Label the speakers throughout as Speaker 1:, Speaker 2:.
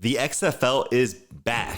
Speaker 1: The XFL is back.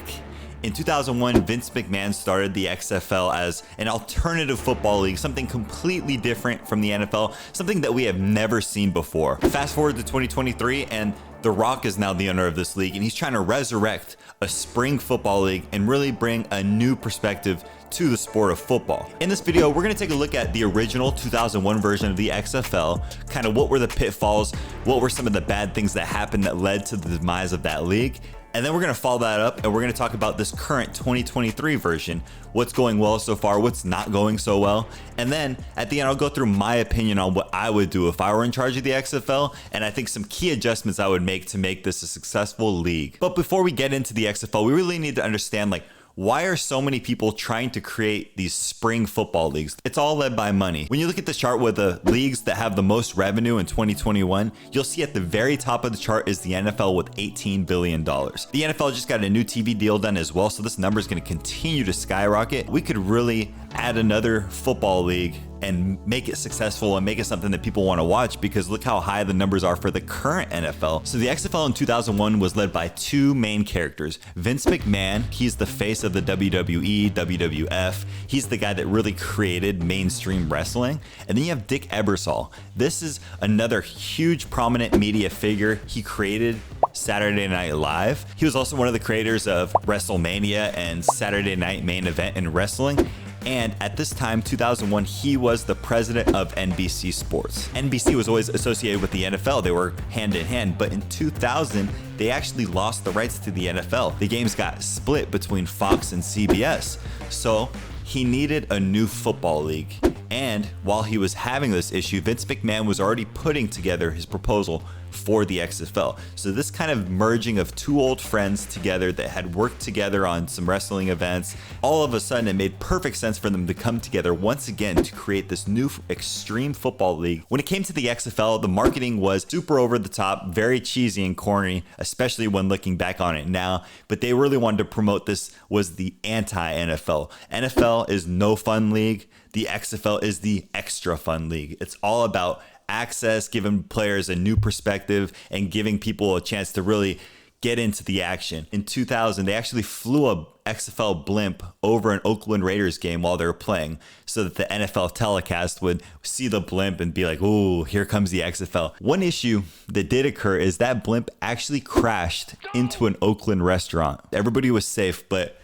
Speaker 1: In 2001, Vince McMahon started the XFL as an alternative football league, something completely different from the NFL, something that we have never seen before. Fast forward to 2023, and The Rock is now the owner of this league, and he's trying to resurrect a spring football league and really bring a new perspective to the sport of football. In this video, we're going to take a look at the original 2001 version of the XFL, kind of what were the pitfalls, what were some of the bad things that happened that led to the demise of that league, and then we're going to follow that up and we're going to talk about this current 2023 version, what's going well so far, what's not going so well, and then at the end I'll go through my opinion on what I would do if I were in charge of the XFL, and I think some key adjustments I would make to make this a successful league. But before we get into the XFL, we really need to understand, why are so many people trying to create these spring football leagues? It's all led by money. When you look at the chart with the leagues that have the most revenue in 2021, you'll see at the very top of the chart is the NFL with $18 billion. The NFL just got a new TV deal done as well, so this number is going to continue to skyrocket. We could really add another football league and make it successful and make it something that people want to watch, because look how high the numbers are for the current NFL. So the XFL in 2001 was led by two main characters. Vince McMahon, he's the face of the WWE, WWF. He's the guy that really created mainstream wrestling. And then you have Dick Ebersol. This is another huge prominent media figure. He created Saturday Night Live. He was also one of the creators of WrestleMania and Saturday Night Main Event in wrestling. And at this time, 2001, he was the president of NBC Sports. NBC was always associated with the NFL. They were hand in hand. But in 2000, they actually lost the rights to the NFL. The games got split between Fox and CBS. So he needed a new football league. And while he was having this issue, Vince McMahon was already putting together his proposal for the XFL. So this kind of merging of two old friends together that had worked together on some wrestling events, all of a sudden it made perfect sense for them to come together once again to create this new extreme football league. When it came to the XFL, the marketing was super over the top, very cheesy and corny, especially when looking back on it now, but they really wanted to promote this was the anti-NFL. NFL is no fun league. The XFL is the extra fun league. It's all about access, giving players a new perspective, and giving people a chance to really get into the action. In 2000, they actually flew a XFL blimp over an Oakland Raiders game while they were playing, so that the NFL telecast would see the blimp and be like, "Ooh, here comes the XFL." One issue that did occur is that blimp actually crashed into an Oakland restaurant. Everybody was safe, but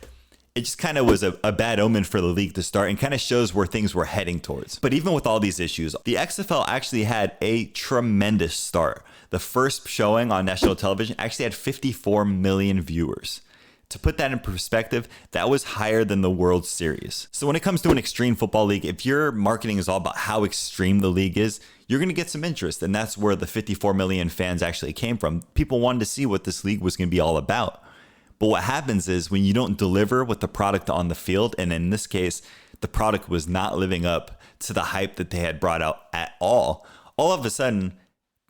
Speaker 1: it just kind of was a bad omen for the league to start, and kind of shows where things were heading towards. But even with all these issues, the XFL actually had a tremendous start. The first showing on national television actually had 54 million viewers. To put that in perspective, that was higher than the World Series. So when it comes to an extreme football league, if your marketing is all about how extreme the league is, you're going to get some interest. And that's where the 54 million fans actually came from. People wanted to see what this league was going to be all about. But what happens is when you don't deliver with the product on the field, and in this case, the product was not living up to the hype that they had brought out at all of a sudden,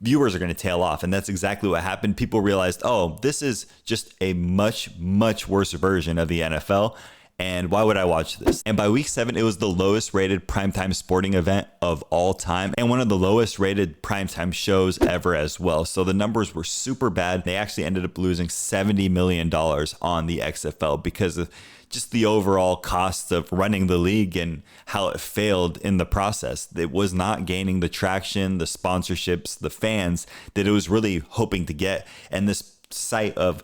Speaker 1: viewers are going to tail off. And that's exactly what happened. People realized, oh, this is just a much, much worse version of the NFL. And why would I watch this? And by week 7, it was the lowest rated primetime sporting event of all time, and one of the lowest rated primetime shows ever as well. So the numbers were super bad. They actually ended up losing $70 million on the XFL because of just the overall cost of running the league and how it failed in the process. It was not gaining the traction, the sponsorships, the fans that it was really hoping to get. And this sight of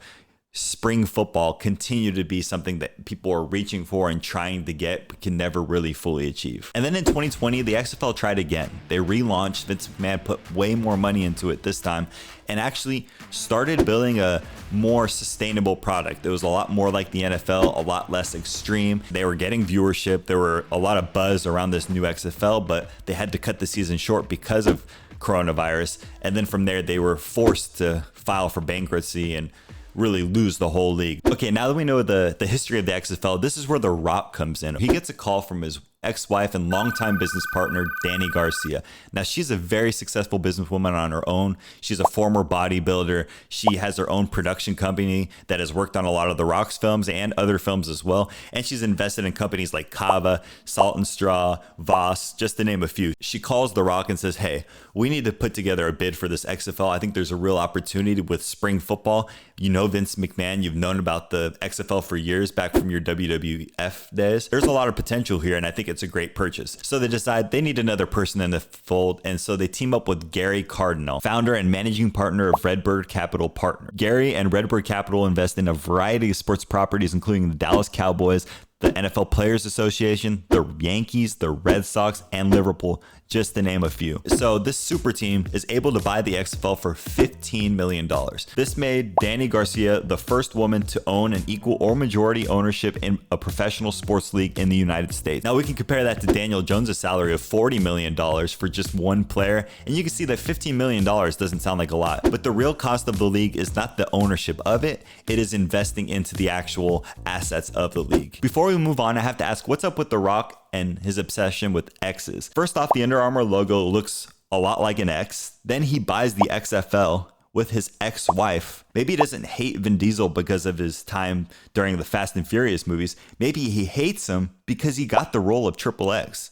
Speaker 1: spring football continued to be something that people are reaching for and trying to get, but can never really fully achieve. And then in 2020, the XFL tried again. They relaunched. Vince McMahon put way more money into it this time and actually started building a more sustainable product. It was a lot more like the NFL, a lot less extreme. They were getting viewership. There were a lot of buzz around this new XFL, but they had to cut the season short because of coronavirus. And then from there, they were forced to file for bankruptcy and really lose the whole league. Okay, now that we know the history of the XFL, this is where The Rock comes in. He gets a call from his ex-wife and longtime business partner, Dany Garcia. Now, she's a very successful businesswoman on her own. She's a former bodybuilder. She has her own production company that has worked on a lot of The Rock's films and other films as well. And she's invested in companies like Cava, Salt and Straw, Voss, just to name a few. She calls The Rock and says, hey, we need to put together a bid for this XFL. I think there's a real opportunity with spring football. You know Vince McMahon, you've known about the XFL for years back from your WWF days. There's a lot of potential here, and I think it's a great purchase. So they decide they need another person in the fold, and so they team up with Gary Cardinal, founder and managing partner of Redbird Capital Partners. Gary and Redbird Capital invest in a variety of sports properties, including the Dallas Cowboys, the NFL Players Association, the Yankees, the Red Sox, and Liverpool, just to name a few. So this super team is able to buy the XFL for $15 million. This made Dany Garcia the first woman to own an equal or majority ownership in a professional sports league in the United States. Now we can compare that to Daniel Jones' salary of $40 million for just one player, and you can see that $15 million doesn't sound like a lot, but the real cost of the league is not the ownership of it, it is investing into the actual assets of the league. Before we move on, I have to ask, what's up with The Rock and his obsession with X's? First off, the Under Armour logo looks a lot like an X. Then he buys the XFL with his ex-wife. Maybe he doesn't hate Vin Diesel because of his time during the Fast and Furious movies. Maybe he hates him because he got the role of Triple X.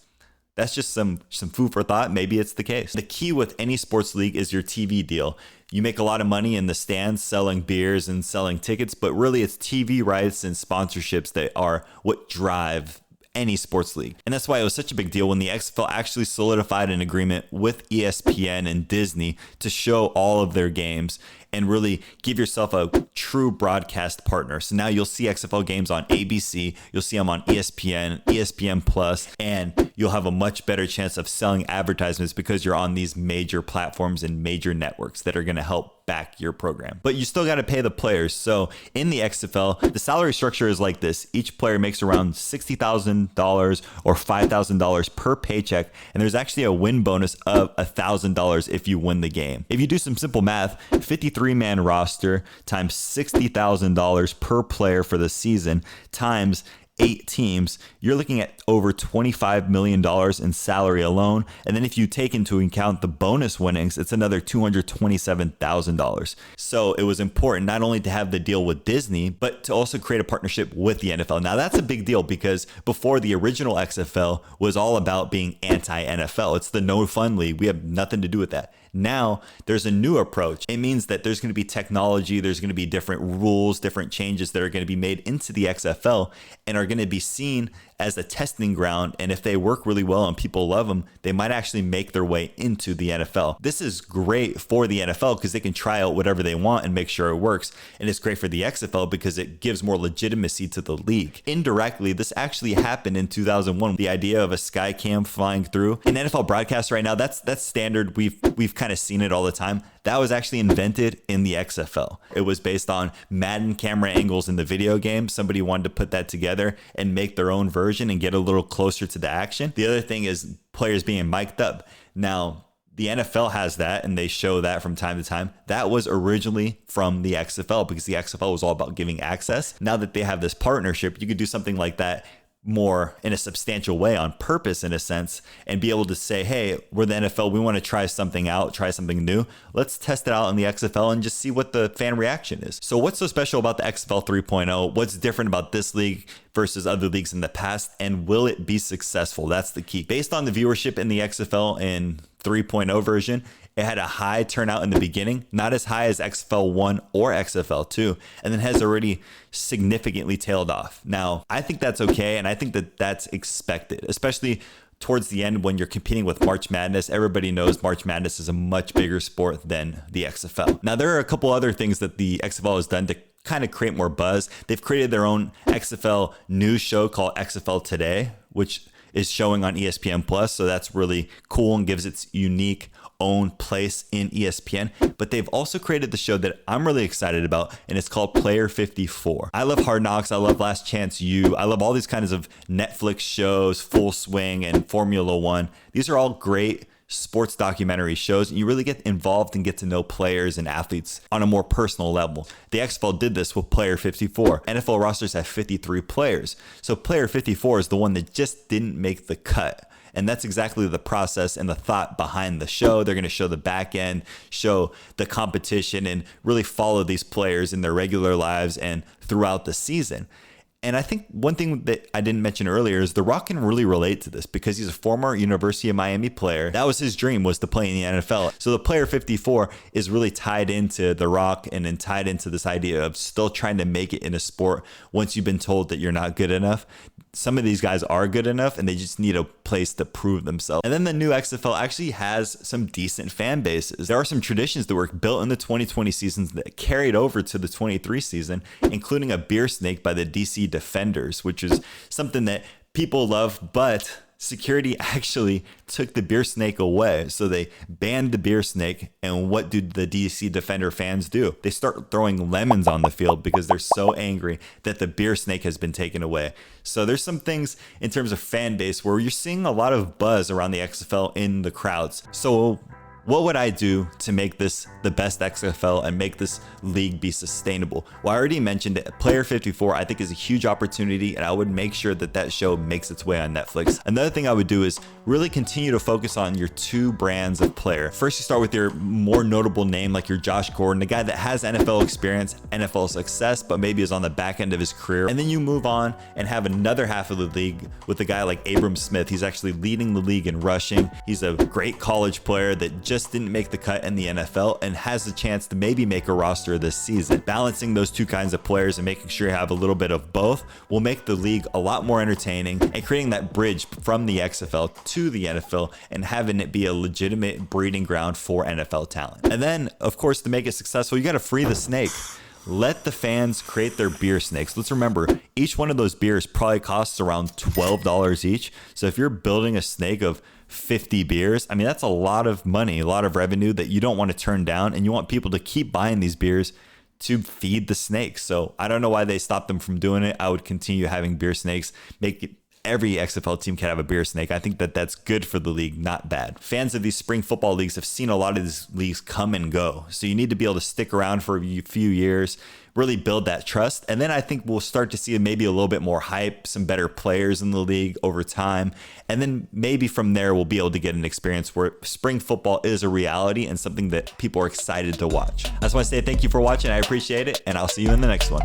Speaker 1: That's just some food for thought. Maybe it's the case. The key with any sports league is your TV deal. You make a lot of money in the stands selling beers and selling tickets, but really it's TV rights and sponsorships that are what drive any sports league. And that's why it was such a big deal when the XFL actually solidified an agreement with ESPN and Disney to show all of their games and really give yourself a true broadcast partner. So now you'll see XFL games on ABC, you'll see them on ESPN, ESPN Plus, and you'll have a much better chance of selling advertisements because you're on these major platforms and major networks that are going to help back your program. But you still got to pay the players. So in the XFL, the salary structure is like this. Each player makes around $60,000 or $5,000 per paycheck, and there's actually a win bonus of $1,000 if you win the game. If you do some simple math, 53-man roster times $60,000 per player for the season times 8 teams, you're looking at over $25 million in salary alone. And then if you take into account the bonus winnings, it's another $227,000. So it was important not only to have the deal with Disney, but to also create a partnership with the NFL. Now that's a big deal because before, the original XFL was all about being anti-NFL. It's the no fun league. We have nothing to do with that. Now there's a new approach. It means that there's going to be technology, there's going to be different rules, different changes that are going to be made into the XFL and are going to be seen as a testing ground. And if they work really well and people love them, they might actually make their way into the NFL. This is great for the NFL because they can try out whatever they want and make sure it works. And it's great for the XFL because it gives more legitimacy to the league. Indirectly, this actually happened in 2001. The idea of a sky cam flying through in NFL broadcasts right now, that's standard. We've kind of seen it all the time. That was actually invented in the XFL. It was based on Madden camera angles in the video game. Somebody wanted to put that together and make their own version and get a little closer to the action. The other thing is players being mic'd up. Now, the NFL has that and they show that from time to time. That was originally from the XFL because the XFL was all about giving access. Now that they have this partnership, you could do something like that more in a substantial way on purpose in a sense and be able to say, hey, we're the NFL, we want to try something out, try something new. Let's test it out in the XFL and just see what the fan reaction is. So what's so special about the XFL 3.0? What's different about this league versus other leagues in the past? And will it be successful? That's the key. Based on the viewership in the XFL in 3.0 version, it had a high turnout in the beginning, not as high as XFL 1 or XFL 2, and then has already significantly tailed off. Now, I think that's okay, and I think that that's expected, especially towards the end when you're competing with March Madness. Everybody knows March Madness is a much bigger sport than the XFL. Now, there are a couple other things that the XFL has done to kind of create more buzz. They've created their own XFL news show called XFL Today, which is showing on ESPN Plus. So that's really cool and gives its unique own place in ESPN. But they've also created the show that I'm really excited about, and it's called Player 54. I love Hard Knocks. I love Last Chance U. I love all these kinds of Netflix shows, Full Swing and Formula One. These are all great sports documentary shows, and you really get involved and get to know players and athletes on a more personal level. The XFL did this with Player 54. NFL rosters have 53 players. So Player 54 is the one that just didn't make the cut. And that's exactly the process and the thought behind the show. They're going to show the back end, show the competition, and really follow these players in their regular lives and throughout the season. And I think one thing that I didn't mention earlier is The Rock can really relate to this because he's a former University of Miami player. That was his dream, was to play in the NFL. So the Player 54 is really tied into The Rock and then tied into this idea of still trying to make it in a sport once you've been told that you're not good enough. Some of these guys are good enough and they just need a place to prove themselves. And then the new XFL actually has some decent fan bases. There are some traditions that were built in the 2020 seasons that carried over to the 23 season, including a beer snake by the DC Defenders, which is something that people love, but security actually took the beer snake away. So they banned the beer snake. And what do the DC Defender fans do? They start throwing lemons on the field because they're so angry that the beer snake has been taken away. So there's some things in terms of fan base where you're seeing a lot of buzz around the XFL in the crowds. So what would I do to make this the best XFL and make this league be sustainable? Well, I already mentioned it. Player 54, I think, is a huge opportunity, and I would make sure that that show makes its way on Netflix. Another thing I would do is really continue to focus on your two brands of player. First, you start with your more notable name, like your Josh Gordon, a guy that has NFL experience, NFL success, but maybe is on the back end of his career. And then you move on and have another half of the league with a guy like Abram Smith. He's actually leading the league in rushing. He's a great college player that just didn't make the cut in the NFL and has the chance to maybe make a roster this season. Balancing those two kinds of players and making sure you have a little bit of both will make the league a lot more entertaining, and creating that bridge from the XFL to the NFL and having it be a legitimate breeding ground for NFL talent. And then, of course, to make it successful, you got to free the snake. Let the fans create their beer snakes. Let's remember, each one of those beers probably costs around $12 each. So if you're building a snake of 50 beers, I mean, that's a lot of money, a lot of revenue that you don't want to turn down, and you want people to keep buying these beers to feed the snakes. So I don't know why they stopped them from doing it. I would continue having beer snakes, make it every XFL team can have a beer snake. I think that that's good for the league, not bad. Fans of these spring football leagues have seen a lot of these leagues come and go. So you need to be able to stick around for a few years, really build that trust. And then I think we'll start to see maybe a little bit more hype, some better players in the league over time. And then maybe from there, we'll be able to get an experience where spring football is a reality and something that people are excited to watch. I just want to say thank you for watching. I appreciate it. And I'll see you in the next one.